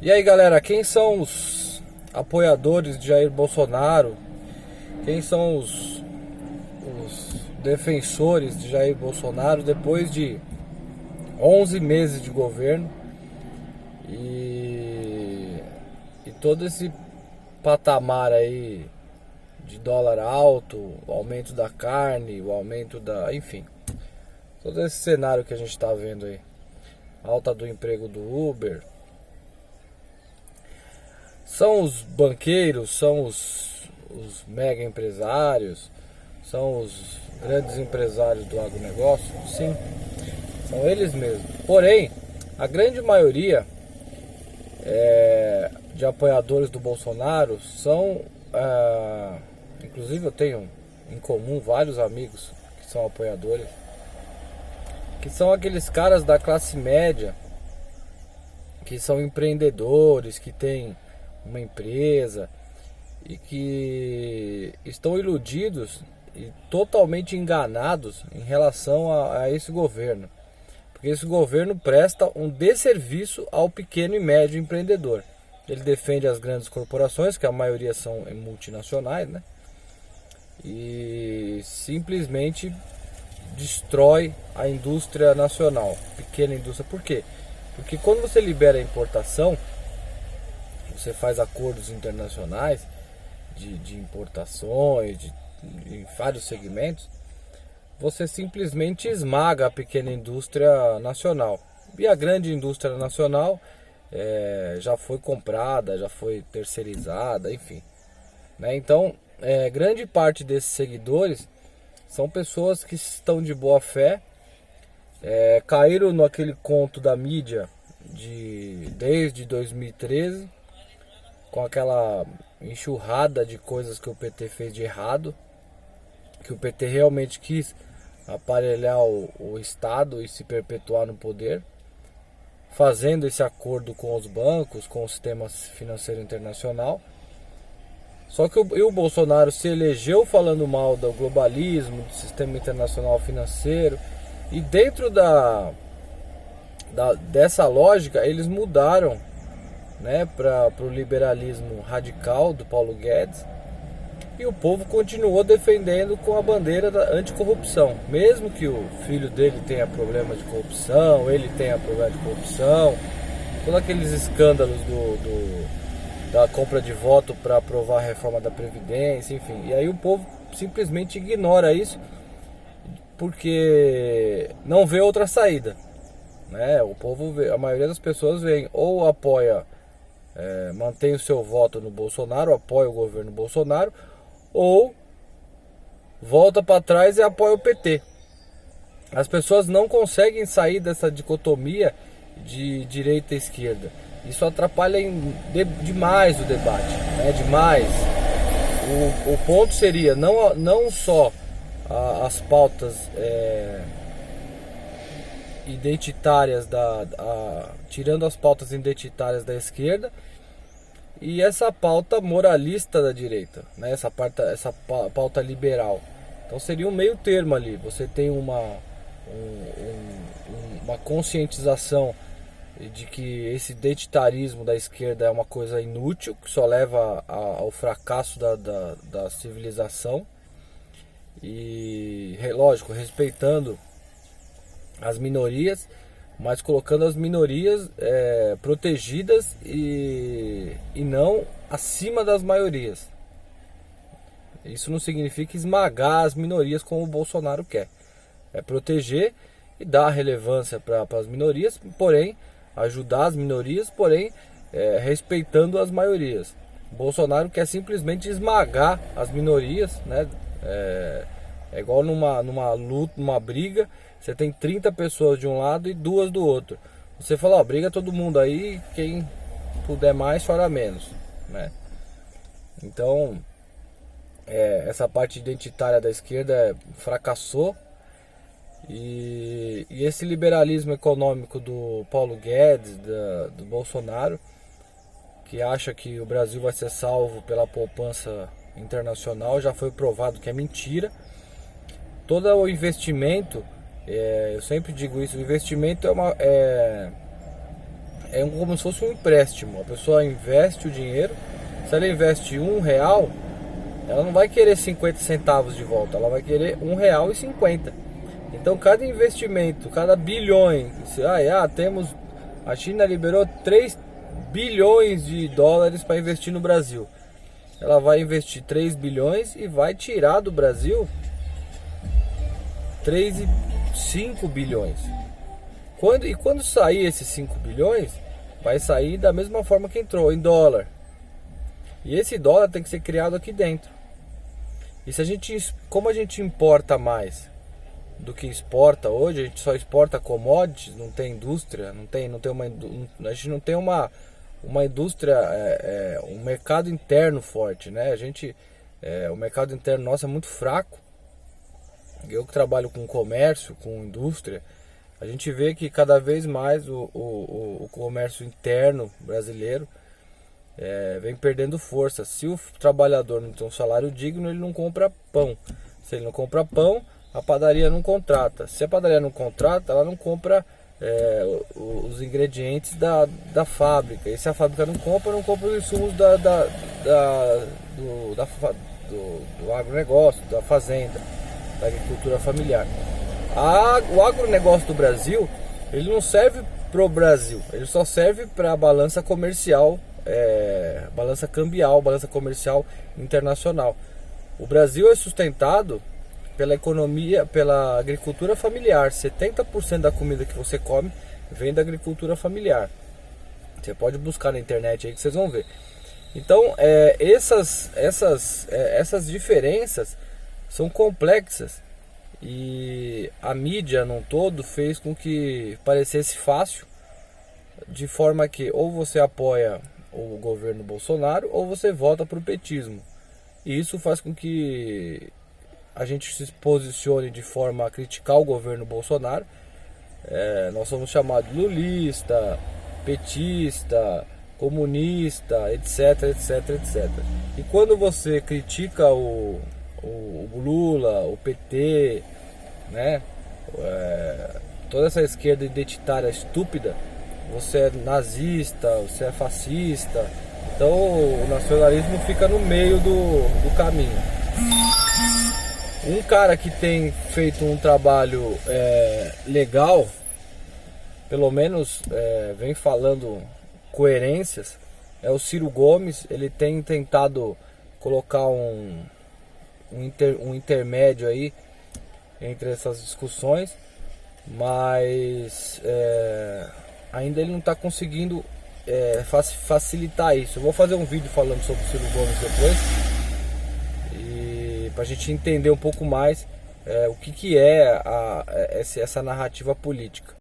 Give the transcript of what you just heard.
E aí, galera, quem são os apoiadores de Jair Bolsonaro? Quem são os defensores de Jair Bolsonaro depois de 11 meses de governo e todo esse patamar aí de dólar alto, o aumento da carne, o aumento da... enfim, todo esse cenário que a gente está vendo aí. Alta do emprego do Uber. São os banqueiros, são os mega empresários, são os grandes empresários do agronegócio? Sim, são eles mesmos. Porém, a grande maioria de apoiadores do Bolsonaro são... inclusive eu tenho em comum vários amigos que são apoiadores, que são aqueles caras da classe média, que são empreendedores, que têm uma empresa e que estão iludidos e totalmente enganados em relação a esse governo, porque esse governo presta um desserviço ao pequeno e médio empreendedor. Ele defende as grandes corporações, que a maioria são multinacionais, né? E simplesmente destrói a indústria nacional, pequena indústria. Por quê? Porque quando você libera a importação, você faz acordos internacionais de importações, em vários segmentos, você simplesmente esmaga a pequena indústria nacional. E a grande indústria nacional já foi comprada, já foi terceirizada, enfim. Né? Então, grande parte desses seguidores são pessoas que estão de boa fé, caíram naquele conto da mídia desde 2013, com aquela enxurrada de coisas que o PT fez de errado, que o PT realmente quis aparelhar o Estado e se perpetuar no poder, fazendo esse acordo com os bancos, com o sistema financeiro internacional. Só que o Bolsonaro se elegeu falando mal do globalismo, do sistema internacional financeiro, e dentro dessa lógica eles mudaram, né, para o liberalismo radical do Paulo Guedes, e o povo continuou defendendo com a bandeira da anticorrupção, mesmo que o filho dele tenha problemas de corrupção, ele tenha problemas de corrupção, todos aqueles escândalos da compra de voto para aprovar a reforma da Previdência, enfim. E aí o povo simplesmente ignora isso, porque não vê outra saída, né? O povo a maioria das pessoas vem ou apoia, mantém o seu voto no Bolsonaro, apoia o governo Bolsonaro, ou volta para trás e apoia o PT. As pessoas não conseguem sair dessa dicotomia de direita e esquerda. Isso atrapalha demais o debate, né? Demais. O ponto seria não só as pautas identitárias tirando as pautas identitárias da esquerda e essa pauta moralista da direita, né? Essa pauta liberal. Então seria um meio termo ali. Você tem uma conscientização de que esse identitarismo da esquerda é uma coisa inútil, que só leva ao fracasso da civilização, e lógico, respeitando as minorias, mas colocando as minorias protegidas e não acima das maiorias. Isso não significa esmagar as minorias como o Bolsonaro quer. É proteger e dar relevância para as minorias, porém ajudar as minorias, porém respeitando as maiorias. O Bolsonaro quer simplesmente esmagar as minorias, né? É igual numa luta, numa briga. Você tem 30 pessoas de um lado e 2 do outro. Você fala, ó, briga todo mundo aí, quem puder mais chora menos, né? Então, essa parte identitária da esquerda fracassou. E esse liberalismo econômico do Paulo Guedes, do Bolsonaro, que acha que o Brasil vai ser salvo pela poupança internacional, já foi provado que é mentira. Todo o investimento, eu sempre digo isso, o investimento é como se fosse um empréstimo. A pessoa investe o dinheiro. Se ela investe R$1, ela não vai querer 50 centavos de volta, ela vai querer R$1,50. Então cada investimento, cada bilhões, a China liberou 3 bilhões de dólares para investir no Brasil. Ela vai investir 3 bilhões e vai tirar do Brasil 3,5 bilhões. Quando sair esses 5 bilhões, vai sair da mesma forma que entrou, em dólar. E esse dólar tem que ser criado aqui dentro. E como a gente importa mais do que exporta hoje, a gente só exporta commodities, não tem indústria, a gente não tem uma indústria, um mercado interno forte, né? O mercado interno nosso é muito fraco. Eu que trabalho com comércio, com indústria, a gente vê que cada vez mais o comércio interno brasileiro vem perdendo força. Se o trabalhador não tem um salário digno, ele não compra pão. Se ele não compra pão, a padaria não contrata. Se a padaria não contrata, ela não compra os ingredientes da fábrica. E se a fábrica não compra os insumos do agronegócio, da fazenda, da agricultura familiar. O agronegócio do Brasil, ele não serve para o Brasil, ele só serve para a balança comercial, balança cambial, balança comercial internacional. O Brasil é sustentado pela economia, pela agricultura familiar. 70% da comida que você come vem da agricultura familiar. Você pode buscar na internet aí que vocês vão ver. Então, essas diferenças são complexas e a mídia num todo fez com que parecesse fácil, de forma que ou você apoia o governo Bolsonaro ou você vota para o petismo. E isso faz com que a gente se posicione de forma a criticar o governo Bolsonaro. Nós somos chamados lulista, petista, comunista, etc, etc, etc. E quando você critica o Lula, o PT, né, toda essa esquerda identitária estúpida, você é nazista, você é fascista. Então o nacionalismo fica no meio do caminho. Um cara que tem feito um trabalho legal, pelo menos vem falando coerências, é o Ciro Gomes. Ele tem tentado colocar um intermédio aí entre essas discussões, mas ainda ele não está conseguindo facilitar isso. Eu vou fazer um vídeo falando sobre o Ciro Gomes depois, para a gente entender um pouco mais o que é essa narrativa política.